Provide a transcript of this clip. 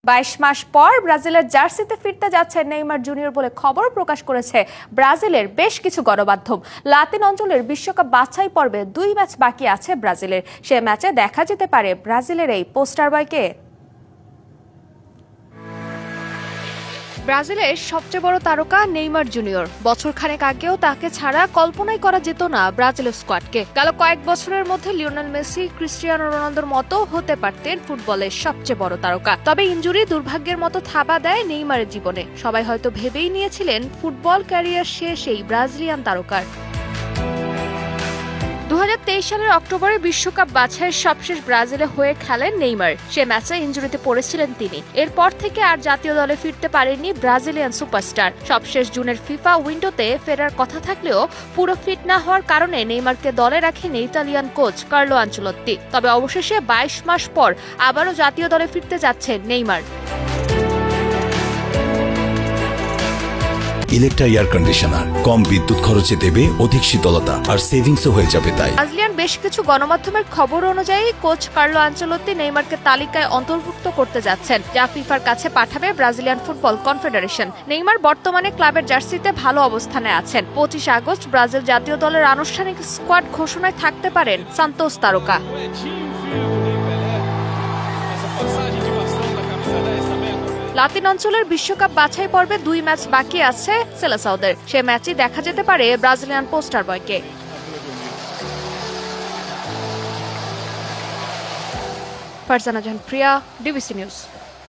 22 মাস পর ব্রাজিলের জার্সিতে ফিরতে যাচ্ছে নেইমার জুনিয়র বলে খবর প্রকাশ করেছে ব্রাজিলের বেশ কিছু গণমাধ্যম। লাতিন অঞ্চলের বিশ্বকাপ বাছাই পর্বে 2 ম্যাচ বাকি আছে ব্রাজিলের। সে ম্যাচে দেখা যেতে পারে ব্রাজিলের এই পোস্টার বয়কে। ব্রাজিলের সবচেয়ে বড় তারকা নেইমার জুনিয়র। বছরখানেক আগেও তাকে ছাড়া কল্পনাই করা যেত না ব্রাজিলের স্কোয়াডকে। গেল কয়েক বছরের মধ্যে লিওনেল মেসি, ক্রিস্টিয়ানো রোনালদোর মতো হতে পারতেন ফুটবলের সবচেয়ে বড় তারকা। তবে ইনজুরি দুর্ভাগ্যের মতো থাবা দেয় নেইমারের জীবনে। সবাই হয়তো ভেবেই নিয়েছিলেন ফুটবল ক্যারিয়ার শেষ এই ব্রাজিলিয়ান তারকার। 2023 সালের অক্টোবরে বিশ্বকাপ বাছাইয়ের সবশেষ ব্রাজিলে হয়ে খেলেন নেইমার। সে ম্যাচে ইনজুরিতে পড়েছিলেন তিনি। এরপর থেকে আর জাতীয় দলে ফিরতে পারেননি ব্রাজিলিয়ান সুপারস্টার। সবশেষ জুনের ফিফা উইন্ডোতে ফেরার কথা থাকলেও পুরো ফিট না হওয়ার কারণে নেইমারকে দলে রাখেন ইতালিয়ান কোচ কার্লো আনচেলত্তি। তবে অবশেষে 22 মাস পর আবারও জাতীয় দলে ফিরতে যাচ্ছেন নেইমার। ইলেকট্রা এয়ার কন্ডিশনার কম বিদ্যুৎ খরচে দেবে অধিক শীতলতা আর সেভিংসও হয়ে যাবে। তাই ব্রাজিলিয়ান বেশ কিছু গণমাধ্যমের খবর অনুযায়ী কোচ কার্লো আনচেলত্তি নেইমারকে তালিকায় অন্তর্ভুক্ত করতে যাচ্ছেন, যা ফিফার কাছে পাঠাবে ব্রাজিলিয়ান ফুটবল কনফেডারেশন। নেইমার বর্তমানে ক্লাবের জার্সিতে ভালো অবস্থানে আছেন। 25 আগস্ট ব্রাজিল জাতীয় দলের আনুষ্ঠানিক স্কোয়াড ঘোষণায় থাকতে পারেন সান্তোস তারকা। লাতিন অঞ্চলের বিশ্বকাপ বাছাই পর্বে 2 ম্যাচ বাকি আছে সেলেসাওদের। সে ম্যাচই দেখা যেতে পারে ব্রাজিলিয়ান পোস্টার বয়কে। ফারজানা জাহান প্রিয়া, ডিবিসি নিউজ।